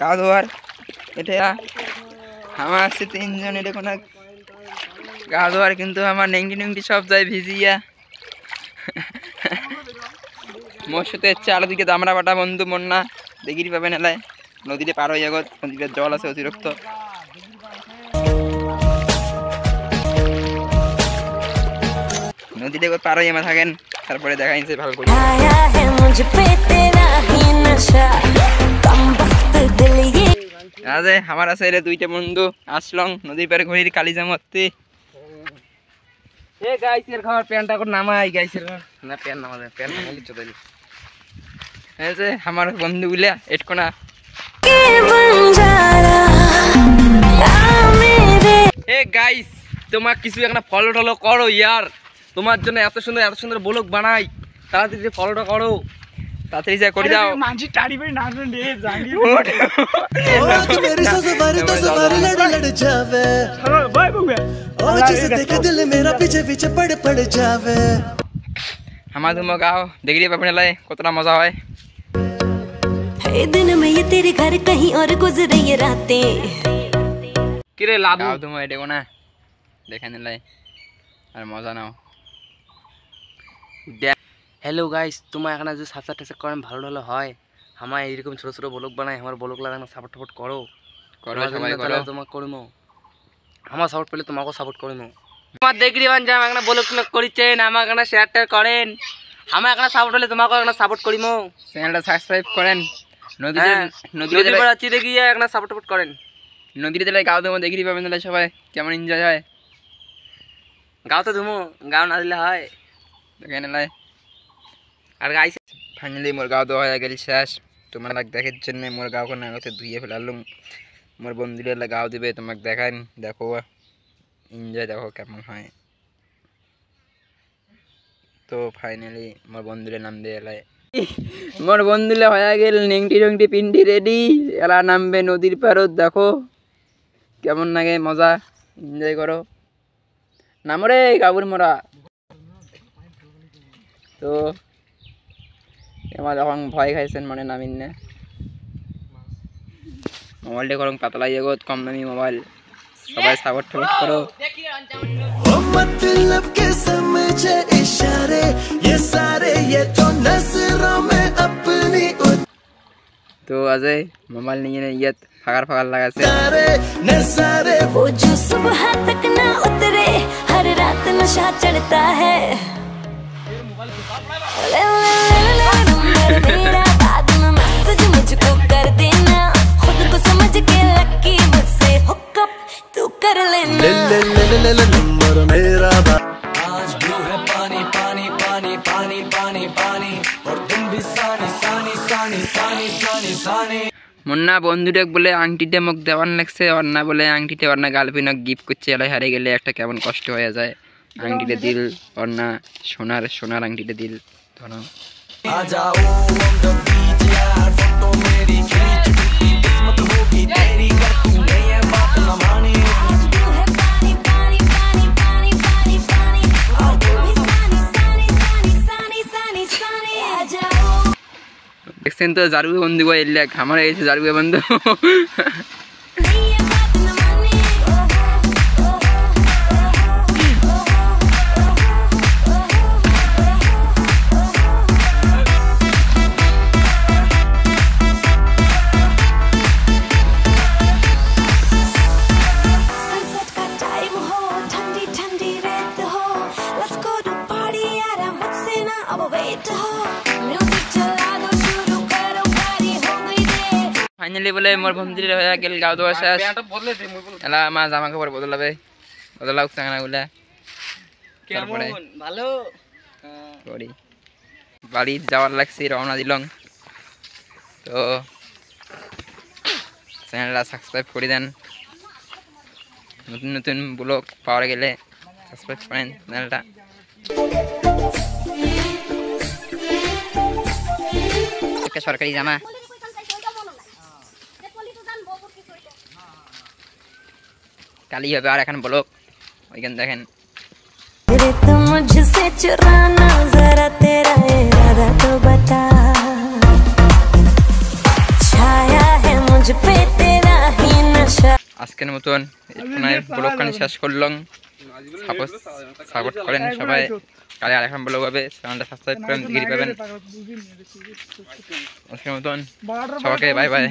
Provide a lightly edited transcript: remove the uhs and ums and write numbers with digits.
গা ধোয়ার। এটা আমার আছে তিনজন, এটা কোনো গা ধোয়ার, কিন্তু আমার নেংটি নেংটি সব যায় ভিজিয়া। মোর সাথে চারদিকে দামড়া বাটা বন্ধু মন্না দেখির পাবে নালায় নদীতে পার হয়ে যাগত, নদীতে জল আছে অতিরিক্ত। নদীতে পার হয়ে আমার থাকেন, তারপরে দেখা যাচ্ছে ভালো করে। আজে আমার আছে দুইটা বন্ধু আসলং নদীর পারে ঘুরির কালিজা মরতে। এ গাইসের খাবার প্যান্টটা করে নামাই, গাইসের না প্যান্ট নামাবে, প্যান্ট নামালি চলে। এই যে আমার বন্ধুগুলা এটকোনা। এ গাইস তোমার কিছু একটা ফলো টলো করো ইয়ার, তোমার জন্য এত সুন্দর ব্লগ বানাই, তাড়াতাড়ি ফলোটা করো, তাড়াতাড়ি যা করে দাও। মাঝি টাড়ি বাড়ি না রে জানি ও তো मेरी सवारी तो सवारी लड़ जावे बाय बाय ओ जिसे देखे दिल मेरा पीछे पीछे पड़ जावे। हमार तुम गाओ देखिए अपने लाए कितना मजा है। हे दिन में ये तेरे घर कहीं और गुजरे ये रातें किरे लाबू गाओ तुम देखो ना देखने लाए और मजा नाओ। हेलो गाइस तुम्हारा एखाने जो साबस्क्राइब करें ভালো ভালো হয়, আমার এরকম ছোট ছোট ব্লগ বানাই, আমার ব্লগ লাগানো সাপোর্ট করো সবাই করো, তোমাকে করমু আমার সাপোর্ট পেলে তোমাকেও সাপোর্ট করমু। তোমার দেখরি বান যা আমাকে ব্লগ করিছেন, আমাকে একটা শেয়ার টেয়ার করেন, আমার একটা সাপোর্ট হলে তোমাকেও একটা সাপোর্ট করিমু। চ্যানেলটা সাবস্ক্রাইব করেন, নদীতে যাচ্ছি দেখিয়ে একটা সাপোর্ট করেন। নদীতে দিলে গাও দেবো দেখরি পাবেন তাহলে সবাই কেমন এনজয় হয়। গাও তো ধুমো, গাও না দিলে হয় দেখেন লাই। আর গাইস ফাইনালি মোর গাও দেওয়া হয়ে গেল শেষ। তোমার লাগ দেখার জন্য মোর গাও কোনো আগতে ধুয়ে ফেলালুম, মোর বন্ধুরা গাও দিবে তোমাকে দেখান, দেখো এনজয় দেখো কেমন হয়। তো ফাইনালি মোর বন্ধুরা নাম দিয়ে এলাই, মোর বন্ধুরা হয়ে গেল নেংটি রংটি পিন্ডি রেডি, এলা নামবে নদীর পারত, দেখো কেমন লাগে, মজা এনজয় করো। নামরে গাবুর মোরা। তো আমার যখন ভয় খাইছেন মানে নামিন না, মোবাইলটা করুন পাতলা ইয়ে কম দামি মোবাইল, সবাই সাপোর্ট করো। मतलब के समझे इशारे ये सारे ये तो नजरों में अपनी। तो अजय मोबाइल नहीं है ये फगार लगा से नजारे वो जो सुबह तक ना उतरे, हर रात नशा चढ़ता है। मेरा बाद में मैसेज मुझको कर देना, खुद को समझ के लकी मुझसे हुकअप तू कर लेना। ले नंबर मेरा आज ब्लू है पानी पानी पानी पानी पानी पानी और तुम भी सानी सानी सानी सानी सानी सानी। मुन्ना বন্ধুটা বলে আংটিটা মুখ দেওয়ান লাগছে, আর না বলে আংটিটা আর না গার্লফ্রেন্ড গিফট করছে, এলাই হারে গেলে একটা কেমন কষ্ট হয়ে যায়। আংটিটা দিল আর না সোনার আংটিটা দিল ধরো। आ जाओ on the beach यार, फोटो मेरी खींच, किस्मत होगी तेरी कर तूने ये बात न मानी। आज तू है पानी पानी पानी पानी पानी पानी और तू भी सानी सानी सानी सानी सानी सानी। आ जाओ দেখছেন তো জারুবে বন্ধু গো এলে আমার এসে জারুবে বন্ধু। ফাইনালি বলে মোর বন্ধুরা হয়ে গেল গাও দেওয়া শেষ, এলা মা জামা কাপড় বদলাও চাঙাগুলা, তারপরে ভালো করি বাড়ি যাওয়ার লাগছে, রওনা দিলং। তো চ্যানেলটা সাবস্ক্রাইব করে দেন, নতুন নতুন ব্লগ পাওয়ার গেলে সাবস্ক্রাইব করেন চ্যানেলটা। একটা সরকারি জামা কালি হবে, আর এখন ব্লগ ওইখানে দেখেন। मुझसे चुराना जरा तेरा इरादा तो बता, छाया है मुझ पे तेरा ही नशा। আজকের মতন ব্লগখানি শেষ করলাম। সাপোর্ট করেন সবাই। কালে আরেকটা ব্লগ হবে, চ্যানেলটা সাবস্ক্রাইব করেন, ডিগ্রি পাবেন। আজকের মতন সবাইকে বাই বাই।